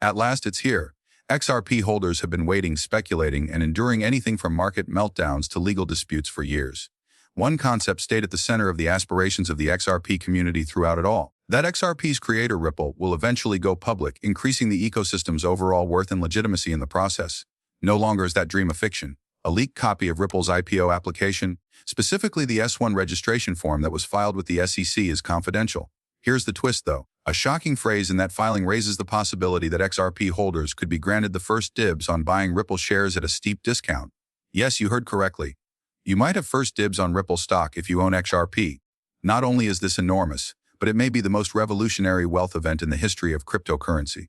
At last it's here. XRP holders have been waiting, speculating, and enduring anything from market meltdowns to legal disputes for years. One concept stayed at the center of the aspirations of the XRP community throughout it all. That XRP's creator, Ripple, will eventually go public, increasing the ecosystem's overall worth and legitimacy in the process. No longer is that dream a fiction. A leaked copy of Ripple's IPO application, specifically the S-1 registration form that was filed with the SEC, is confidential. Here's the twist, though. A shocking phrase in that filing raises the possibility that XRP holders could be granted the first dibs on buying Ripple shares at a steep discount. Yes, you heard correctly. You might have first dibs on Ripple stock if you own XRP. Not only is this enormous, but it may be the most revolutionary wealth event in the history of cryptocurrency.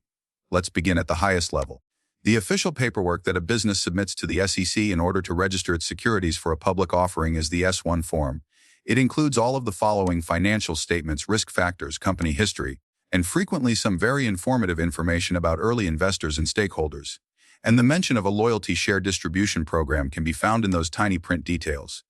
Let's begin at the highest level. The official paperwork that a business submits to the SEC in order to register its securities for a public offering is the S-1 form. It includes all of the following: financial statements, risk factors, company history, and frequently some very informative information about early investors and stakeholders. And the mention of a loyalty share distribution program can be found in those tiny print details.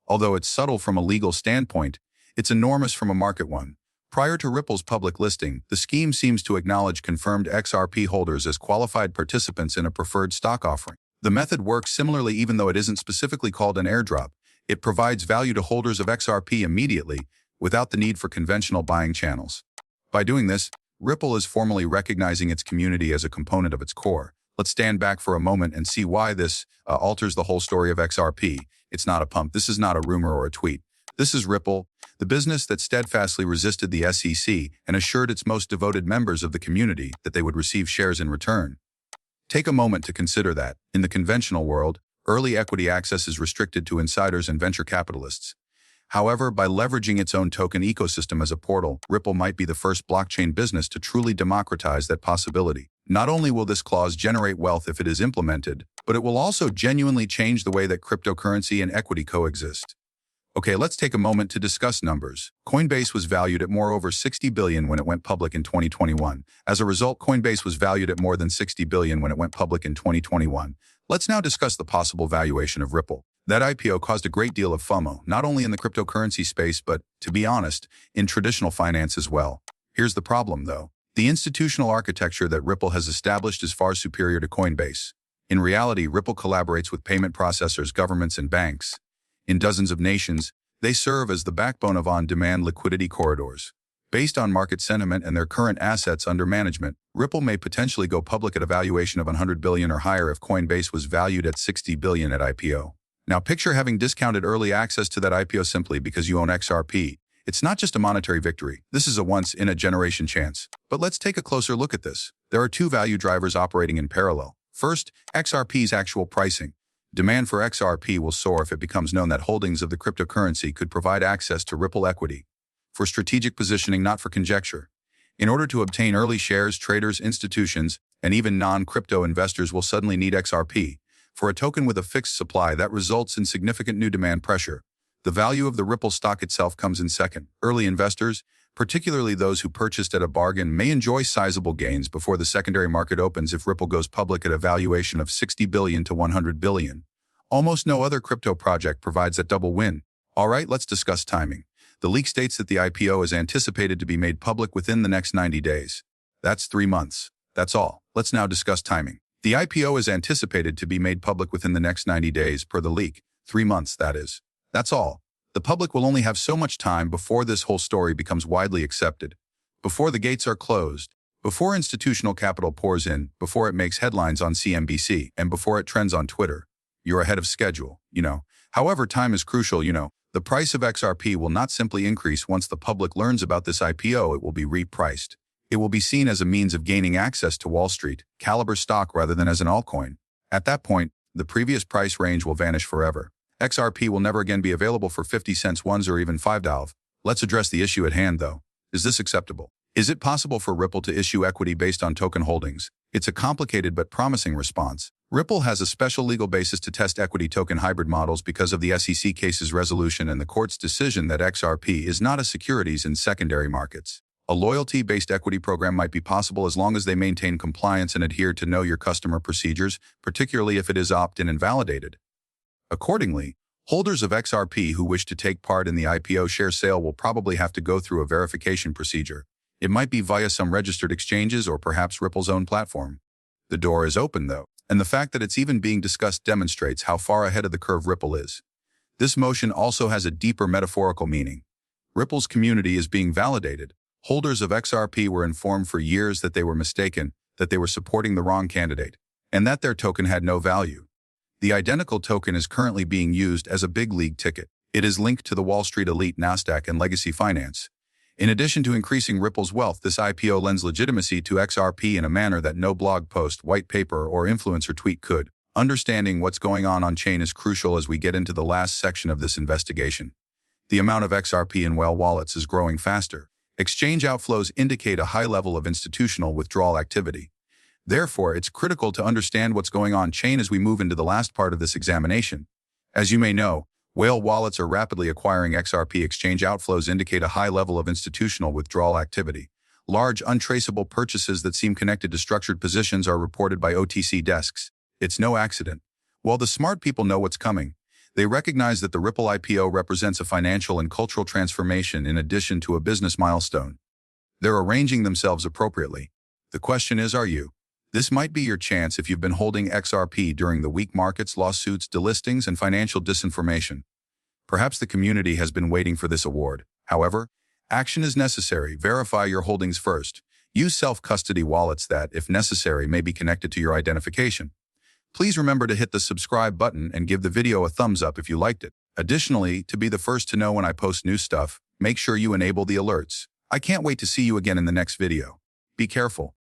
Although it's subtle from a legal standpoint, it's enormous from a market one. Prior to Ripple's public listing, the scheme seems to acknowledge confirmed XRP holders as qualified participants in a preferred stock offering. The method works similarly even though it isn't specifically called an airdrop. It provides value to holders of XRP immediately, without the need for conventional buying channels. By doing this, Ripple is formally recognizing its community as a component of its core. Let's stand back for a moment and see why this alters the whole story of XRP. It's not a pump. This is not a rumor or a tweet. This is Ripple, the business that steadfastly resisted the SEC and assured its most devoted members of the community that they would receive shares in return. Take a moment to consider that, in the conventional world, early equity access is restricted to insiders and venture capitalists. However, by leveraging its own token ecosystem as a portal, Ripple might be the first blockchain business to truly democratize that possibility. Not only will this clause generate wealth if it is implemented, but it will also genuinely change the way that cryptocurrency and equity coexist. Okay, let's take a moment to discuss numbers. Coinbase was valued at over $60 billion when it went public in 2021. As a result, Coinbase was valued at more than $60 billion when it went public in 2021. Let's now discuss the possible valuation of Ripple. That IPO caused a great deal of FOMO, not only in the cryptocurrency space, but, to be honest, in traditional finance as well. Here's the problem, though. The institutional architecture that Ripple has established is far superior to Coinbase. In reality, Ripple collaborates with payment processors, governments, and banks. In dozens of nations, they serve as the backbone of on-demand liquidity corridors. Based on market sentiment and their current assets under management, Ripple may potentially go public at a valuation of $100 billion or higher if Coinbase was valued at $60 billion at IPO. Now picture having discounted early access to that IPO simply because you own XRP. It's not just a monetary victory. This is a once-in-a-generation chance. But let's take a closer look at this. There are two value drivers operating in parallel. First, XRP's actual pricing. Demand for XRP will soar if it becomes known that holdings of the cryptocurrency could provide access to Ripple equity. For strategic positioning, not for conjecture. In order to obtain early shares, traders, institutions, and even non-crypto investors will suddenly need XRP. For a token with a fixed supply, that results in significant new demand pressure. The value of the Ripple stock itself comes in second. Early investors, particularly those who purchased at a bargain, may enjoy sizable gains before the secondary market opens if Ripple goes public at a valuation of $60 billion to $100 billion. Almost no other crypto project provides that double win. All right, let's discuss timing. The leak states that the IPO is anticipated to be made public within the next 90 days. That's 3 months. That's all. Let's now discuss timing. The IPO is anticipated to be made public within the next 90 days per the leak. 3 months, that is. That's all. The public will only have so much time before this whole story becomes widely accepted. Before the gates are closed, before institutional capital pours in, before it makes headlines on CNBC, and before it trends on Twitter. You're ahead of schedule, However, time is crucial, The price of XRP will not simply increase once the public learns about this IPO, it will be repriced. It will be seen as a means of gaining access to Wall Street, caliber stock rather than as an altcoin. At that point, the previous price range will vanish forever. XRP will never again be available for 50 cents ones or even $5. Let's address the issue at hand, though. Is this acceptable? Is it possible for Ripple to issue equity based on token holdings? It's a complicated but promising response. Ripple has a special legal basis to test equity token hybrid models because of the SEC case's resolution and the court's decision that XRP is not a securities in secondary markets. A loyalty-based equity program might be possible as long as they maintain compliance and adhere to know your customer procedures, particularly if it is opt-in and validated. Accordingly, holders of XRP who wish to take part in the IPO share sale will probably have to go through a verification procedure. It might be via some registered exchanges or perhaps Ripple's own platform. The door is open, though, and the fact that it's even being discussed demonstrates how far ahead of the curve Ripple is. This motion also has a deeper metaphorical meaning. Ripple's community is being validated. Holders of XRP were informed for years that they were mistaken, that they were supporting the wrong candidate, and that their token had no value. The identical token is currently being used as a big league ticket. It is linked to the Wall Street elite Nasdaq and legacy finance. In addition to increasing Ripple's wealth, this IPO lends legitimacy to XRP in a manner that no blog post, white paper, or influencer tweet could. Understanding what's going on-chain is crucial as we get into the last section of this investigation. The amount of XRP in whale wallets is growing faster. Exchange outflows indicate a high level of institutional withdrawal activity. Therefore, it's critical to understand what's going on-chain as we move into the last part of this examination. As you may know, whale wallets are rapidly acquiring XRP. Exchange outflows indicate a high level of institutional withdrawal activity. Large, untraceable purchases that seem connected to structured positions are reported by OTC desks. It's no accident. While the smart people know what's coming, they recognize that the Ripple IPO represents a financial and cultural transformation in addition to a business milestone. They're arranging themselves appropriately. The question is, are you? This might be your chance if you've been holding XRP during the weak markets, lawsuits, delistings, and financial disinformation. Perhaps the community has been waiting for this award. However, action is necessary. Verify your holdings first. Use self-custody wallets that, if necessary, may be connected to your identification. Please remember to hit the subscribe button and give the video a thumbs up if you liked it. Additionally, to be the first to know when I post new stuff, make sure you enable the alerts. I can't wait to see you again in the next video. Be careful.